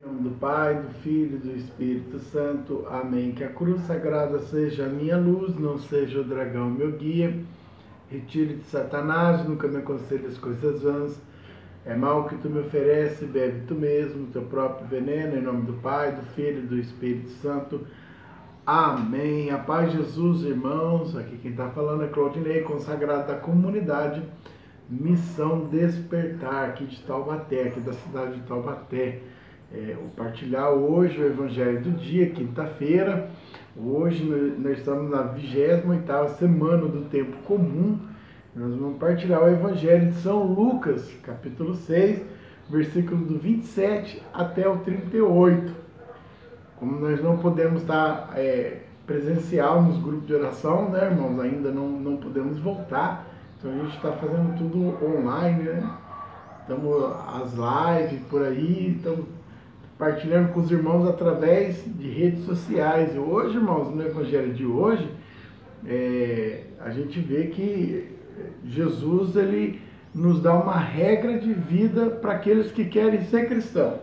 Em nome do Pai, do Filho e do Espírito Santo. Amém. Que a cruz sagrada seja a minha luz, não seja o dragão meu guia. Retire de Satanás, nunca me aconselhe as coisas vãs. É mal que tu me oferece, bebe tu mesmo, teu próprio veneno. Em nome do Pai, do Filho e do Espírito Santo. Amém. A paz de Jesus, irmãos. Aqui quem está falando é Claudinei, consagrado da comunidade Missão Despertar, aqui de Taubaté, aqui da cidade de Taubaté. Vou partilhar hoje o Evangelho do dia, quinta-feira. Hoje nós estamos na 28ª semana do tempo comum. Nós vamos partilhar o Evangelho de São Lucas, capítulo 6, versículo do 27 até o 38. Como nós não podemos estar presencial nos grupos de oração, né, irmãos? Ainda não podemos voltar. Então a gente está fazendo tudo online, né? Estamos as lives por aí, estamos partilhando com os irmãos através de redes sociais. E hoje, irmãos, no Evangelho de hoje, a gente vê que Jesus ele nos dá uma regra de vida para aqueles que querem ser cristãos.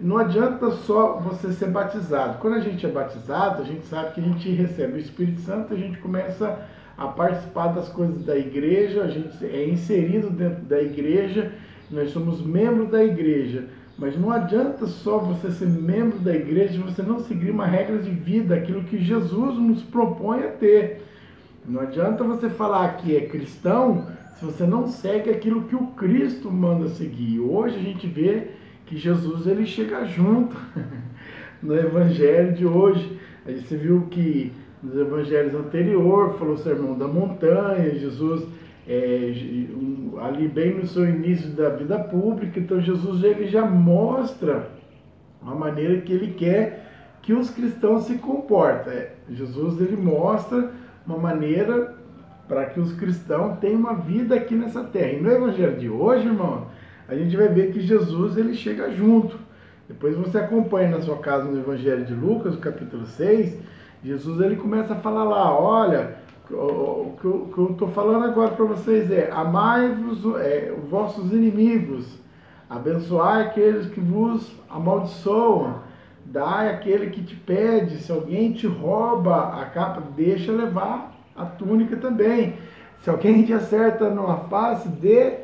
Não adianta só você ser batizado. Quando a gente é batizado, a gente sabe que a gente recebe o Espírito Santo, a gente começa a participar das coisas da igreja, a gente é inserido dentro da igreja, nós somos membros da igreja. Mas não adianta só você ser membro da igreja e você não seguir uma regra de vida, aquilo que Jesus nos propõe a ter. Não adianta você falar que é cristão se você não segue aquilo que o Cristo manda seguir. Hoje a gente vê que Jesus ele chega junto no Evangelho de hoje. A gente viu que nos evangelhos anteriores falou o Sermão da Montanha, Jesus ali bem no seu início da vida pública. Então Jesus ele já mostra a maneira que ele quer que os cristãos se comportem. Jesus ele mostra uma maneira para que os cristãos tenham uma vida aqui nessa terra. E no evangelho de hoje, irmão, a gente vai ver que Jesus ele chega junto. Depois você acompanha na sua casa no Evangelho de Lucas, no capítulo 6, Jesus ele começa a falar lá, olha, o que eu estou falando agora para vocês amai-vos os vossos inimigos, abençoai aqueles que vos amaldiçoam, dai aquele que te pede, se alguém te rouba a capa, deixa levar a túnica também, se alguém te acerta numa face, dê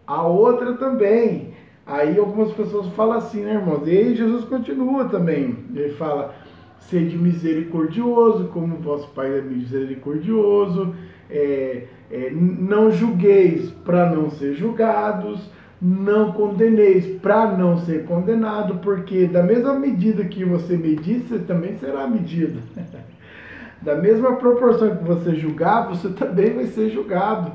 a outra também. Aí algumas pessoas falam assim, né, irmãos? E aí Jesus continua também, ele fala, sede misericordioso, como vosso Pai é misericordioso, não julgueis para não ser julgados, não condeneis para não ser condenado, porque da mesma medida que você medir, você também será medido. Da mesma proporção que você julgar, você também vai ser julgado.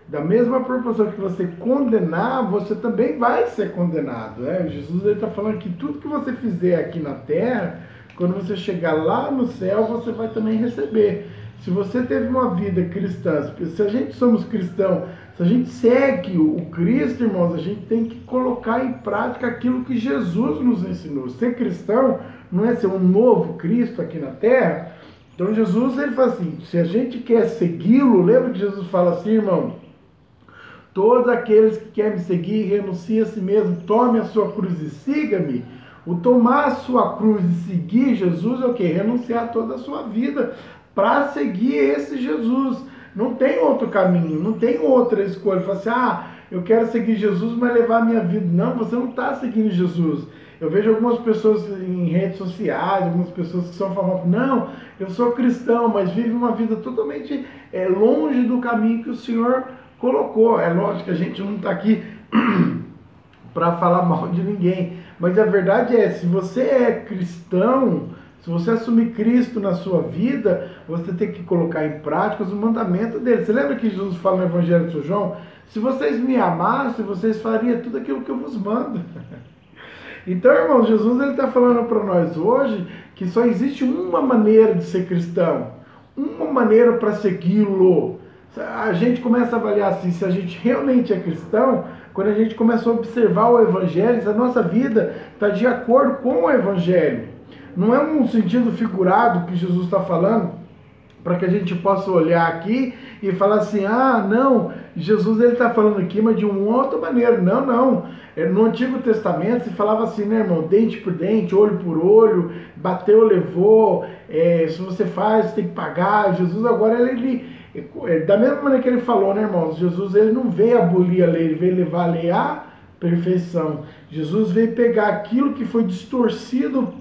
Da mesma proporção que você condenar, você também vai ser condenado. Jesus está falando que tudo que você fizer aqui na terra, quando você chegar lá no céu, você vai também receber. Se você teve uma vida cristã, se a gente somos cristãos, se a gente segue o Cristo, irmãos, a gente tem que colocar em prática aquilo que Jesus nos ensinou. Ser cristão não é ser um novo Cristo aqui na terra. Então Jesus ele fala assim, se a gente quer segui-lo, lembra que Jesus fala assim, irmão? Todos aqueles que querem me seguir, renuncie a si mesmo, tome a sua cruz e siga-me. O tomar a sua cruz e seguir Jesus é o quê? Renunciar toda a sua vida para seguir esse Jesus. Não tem outro caminho, não tem outra escolha. Fala assim, eu quero seguir Jesus, mas levar a minha vida. Não, você não está seguindo Jesus. Eu vejo algumas pessoas em redes sociais, algumas pessoas que são famosas. Não, eu sou cristão, mas vive uma vida totalmente longe do caminho que o Senhor colocou. É lógico que a gente não está aqui para falar mal de ninguém, mas a verdade se você é cristão, se você assumir Cristo na sua vida, você tem que colocar em prática os mandamentos dele. Você lembra que Jesus fala no Evangelho de São João? Se vocês me amassem, vocês fariam tudo aquilo que eu vos mando. Então, irmãos, Jesus está falando para nós hoje que só existe uma maneira de ser cristão, uma maneira para segui-lo. A gente começa a avaliar assim, se a gente realmente é cristão, quando a gente começa a observar o Evangelho, se a nossa vida está de acordo com o Evangelho. Não é um sentido figurado que Jesus está falando, para que a gente possa olhar aqui e falar assim, não, Jesus ele está falando aqui, mas de uma outra maneira. Não, não. No Antigo Testamento se falava assim, né, irmão? Dente por dente, olho por olho, bateu, levou. Se você faz, você tem que pagar. Jesus agora, da mesma maneira que ele falou, né, irmãos? Jesus ele não veio abolir a lei, ele veio levar a lei à perfeição. Jesus veio pegar aquilo que foi distorcido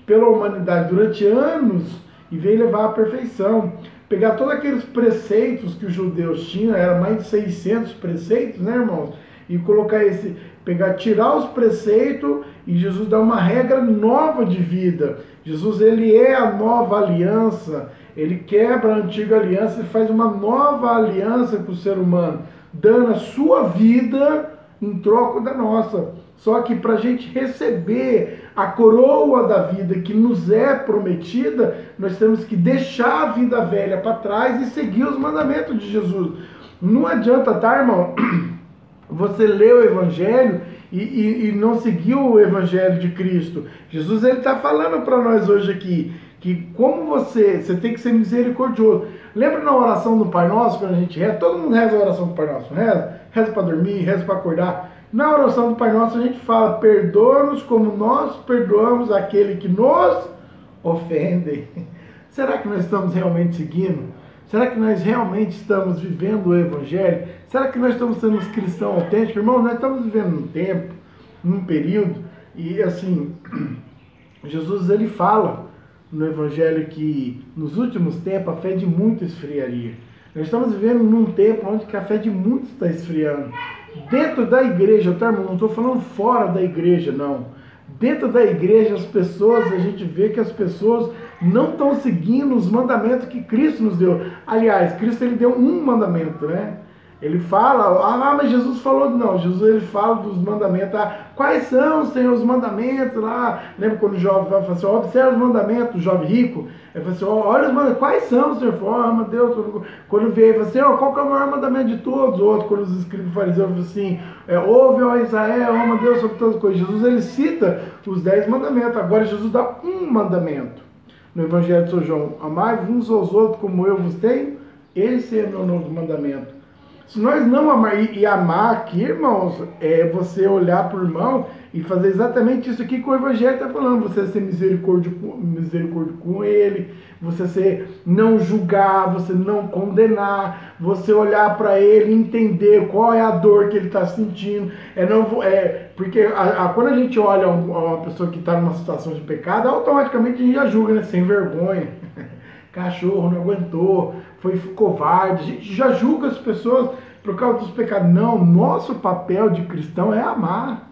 pela humanidade durante anos e veio levar à perfeição. Pegar todos aqueles preceitos que os judeus tinham, era mais de 600 preceitos, né, irmãos? E colocar tirar os preceitos e Jesus dá uma regra nova de vida. Jesus, ele é a nova aliança, ele quebra a antiga aliança e faz uma nova aliança com o ser humano, dando a sua vida em troca da nossa. Só que para a gente receber a coroa da vida que nos é prometida, nós temos que deixar a vida velha para trás e seguir os mandamentos de Jesus. Não adianta, tá, irmão? Você lê o Evangelho e não seguiu o Evangelho de Cristo. Jesus ele está falando para nós hoje aqui que como você tem que ser misericordioso. Lembra na oração do Pai Nosso, quando a gente reza? Todo mundo reza a oração do Pai Nosso, reza? Reza para dormir, reza para acordar. Na oração do Pai Nosso a gente fala, perdoa-nos como nós perdoamos aquele que nos ofende. Será que nós estamos realmente seguindo? Será que nós realmente estamos vivendo o Evangelho? Será que nós estamos sendo uns cristãos autênticos? Irmão, nós estamos vivendo num tempo, num período, e assim, Jesus ele fala no Evangelho que nos últimos tempos a fé de muitos esfriaria. Nós estamos vivendo num tempo onde a fé de muitos está esfriando. Dentro da igreja, tá, irmão? Não estou falando fora da igreja, não. Dentro da igreja, a gente vê que as pessoas não estão seguindo os mandamentos que Cristo nos deu. Aliás, Cristo ele deu um mandamento, né? Ele fala, mas Jesus falou, não, Jesus ele fala dos mandamentos, quais são, Senhor, os mandamentos lá? Lembra quando o jovem fala assim, observa os mandamentos, o jovem rico, ele fala assim, olha os mandamentos, quais são, Senhor? Meu Deus, quando veio, ele fala assim, qual que é o maior mandamento de todos? O outro, quando os escribas fariseus falam assim, ouve, ó Israel, ama Deus sobre todas as coisas. Jesus ele cita os 10 mandamentos, agora Jesus dá um mandamento. No Evangelho de São João, amai uns aos outros como eu vos tenho, esse é meu novo mandamento. Se nós não amar, e amar aqui, irmãos, é você olhar para o irmão e fazer exatamente isso aqui que o Evangelho está falando. Você ser misericórdia com ele, você não julgar, você não condenar, você olhar para ele e entender qual é a dor que ele está sentindo. Porque quando a gente olha uma pessoa que está numa situação de pecado, automaticamente a gente já julga, né? Sem vergonha. Cachorro, não aguentou, foi covarde. A gente já julga as pessoas por causa dos pecados. Não, nosso papel de cristão é amar.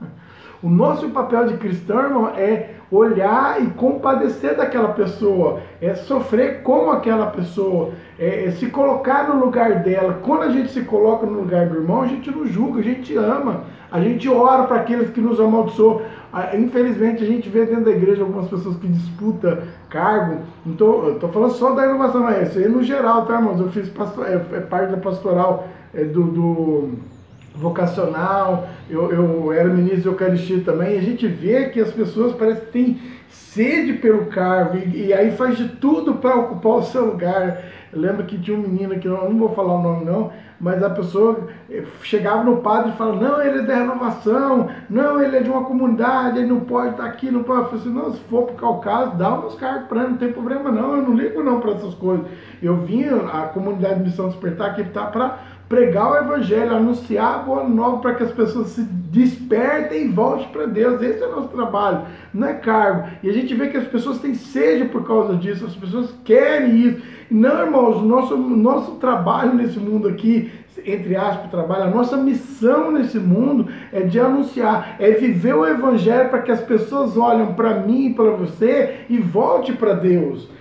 O nosso papel de cristão, irmão, é olhar e compadecer daquela pessoa, é sofrer com aquela pessoa, é se colocar no lugar dela. Quando a gente se coloca no lugar do irmão, a gente não julga, a gente ama, a gente ora para aqueles que nos amaldiçoam. Infelizmente a gente vê dentro da igreja algumas pessoas que disputam cargo. Então, eu estou falando só da inovação, mas isso aí no geral, tá, irmãos? Eu fiz parte da pastoral do vocacional, eu era ministro de Eucaristia também, e a gente vê que as pessoas parecem que têm sede pelo cargo, e aí faz de tudo para ocupar o seu lugar. Eu lembro que tinha um menino, que eu não vou falar o nome não, mas a pessoa chegava no padre e falava, não, ele é da renovação, não, ele é de uma comunidade, ele não pode estar aqui, não pode. Eu falei assim, não, se for por Caucaso, dá uns cargos para ele, não tem problema não, eu não ligo não para essas coisas. Eu vim, a comunidade de Missão Despertar, que está para pregar o Evangelho, anunciar a boa nova para que as pessoas se despertem e voltem para Deus. Esse é o nosso trabalho, não é cargo. E a gente vê que as pessoas têm sede por causa disso, as pessoas querem isso. Não, irmãos, nosso trabalho nesse mundo aqui, entre aspas, trabalho, a nossa missão nesse mundo é de anunciar, é viver o Evangelho para que as pessoas olhem para mim e para você e voltem para Deus.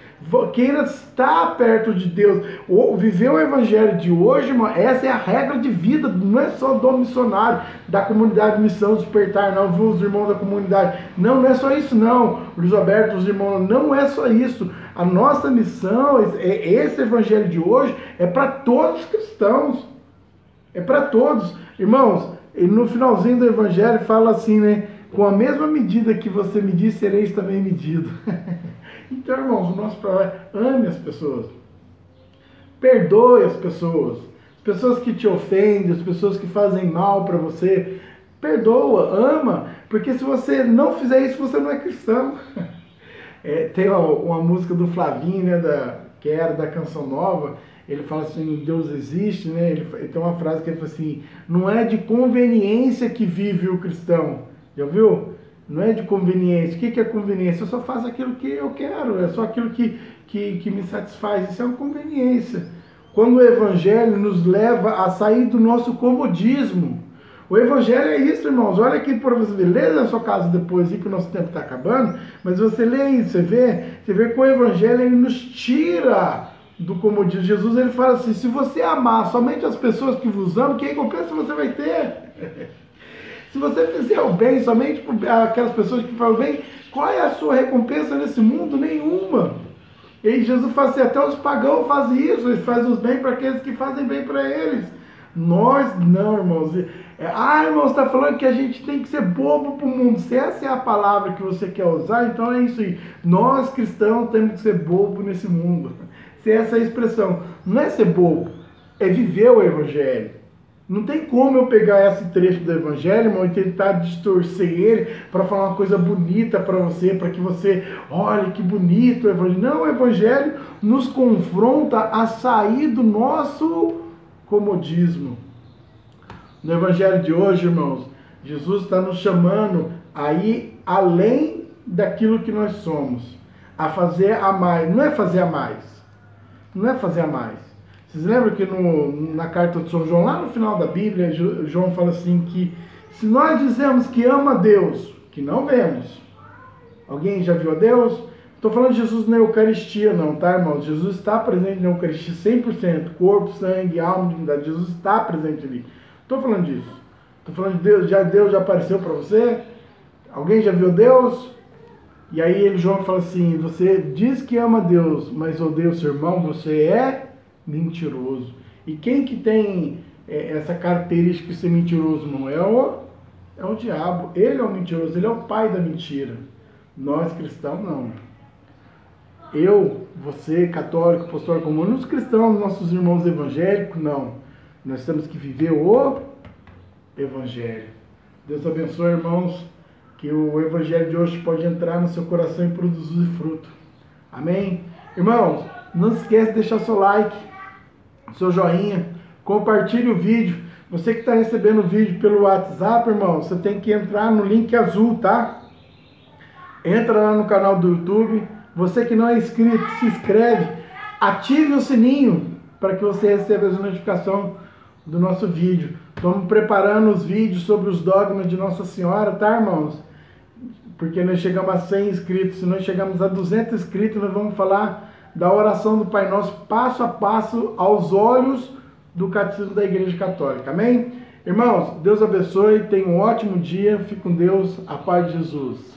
Queira estar perto de Deus, ou viver o Evangelho de hoje, irmão, essa é a regra de vida, não é só do missionário, da comunidade Missão Despertar, não, viu, os irmãos da comunidade, não é só isso não, Luiz Alberto, os irmãos, não é só isso, a nossa missão, esse Evangelho de hoje, é para todos os cristãos, é para todos, irmãos, e no finalzinho do Evangelho fala assim, né, com a mesma medida que você medir, sereis também medido. Então, irmãos, o nosso problema é ame as pessoas, perdoe as pessoas. As pessoas que te ofendem, as pessoas que fazem mal para você, perdoa, ama, porque se você não fizer isso, você não é cristão. Tem uma música do Flavinho, né, que era da Canção Nova, ele fala assim, Deus existe, né? Ele tem uma frase que ele fala assim, não é de conveniência que vive o cristão. Já viu? Não é de conveniência. O que é conveniência? Eu só faço aquilo que eu quero, é só aquilo que me satisfaz. Isso é uma conveniência. Quando o Evangelho nos leva a sair do nosso comodismo. O Evangelho é isso, irmãos. Olha aqui para você ver. Lê na sua casa depois, que o nosso tempo está acabando. Mas você lê isso, você vê que o Evangelho ele nos tira do comodismo. Jesus ele fala assim, se você amar somente as pessoas que vos amam, que recompensa você vai ter? Se você fizer o bem somente para aquelas pessoas que fazem o bem, qual é a sua recompensa nesse mundo? Nenhuma. E Jesus fala assim, até os pagãos fazem isso, eles fazem os bem para aqueles que fazem bem para eles. Nós não, irmãos. Irmãos, está falando que a gente tem que ser bobo para o mundo. Se essa é a palavra que você quer usar, então é isso aí. Nós cristãos temos que ser bobo nesse mundo. Se essa é a expressão, não é ser bobo, é viver o Evangelho. Não tem como eu pegar esse trecho do Evangelho, irmão, e tentar distorcer ele para falar uma coisa bonita para você, para que você, olhe que bonito o Evangelho. Não, o Evangelho nos confronta a sair do nosso comodismo. No Evangelho de hoje, irmãos, Jesus está nos chamando a ir além daquilo que nós somos, a fazer a mais. Não é fazer a mais. Não é fazer a mais. Vocês lembram que na carta de São João, lá no final da Bíblia, João fala assim que se nós dizemos que ama a Deus, que não vemos, alguém já viu a Deus? Estou falando de Jesus na Eucaristia não, tá, irmãos? Jesus está presente na Eucaristia 100%, corpo, sangue, alma, divindade. Jesus está presente ali. Estou falando disso. Estou falando de Deus. Deus já apareceu para você? Alguém já viu Deus? E aí João fala assim, você diz que ama Deus, mas odeia o seu irmão, você é mentiroso. E quem que tem essa característica de ser mentiroso, não é o diabo. Ele é o mentiroso, ele é o pai da mentira. Nós cristãos não. Você, católico, apostólico romano, os cristãos, nossos irmãos evangélicos, não. Nós temos que viver o Evangelho. Deus abençoe, irmãos, que o Evangelho de hoje pode entrar no seu coração e produzir fruto. Amém? Irmãos, não se esqueça de deixar seu like, seu joinha, compartilhe o vídeo. Você que está recebendo o vídeo pelo WhatsApp, irmão, você tem que entrar no link azul, tá? Entra lá no canal do YouTube. Você que não é inscrito, se inscreve, ative o sininho para que você receba as notificações do nosso vídeo. Estamos preparando os vídeos sobre os dogmas de Nossa Senhora, tá, irmãos? Porque nós chegamos a 100 inscritos, se nós chegamos a 200 inscritos, nós vamos falar da oração do Pai Nosso, passo a passo, aos olhos do Catecismo da Igreja Católica. Amém? Irmãos, Deus abençoe, tenha um ótimo dia, fique com Deus, a paz de Jesus.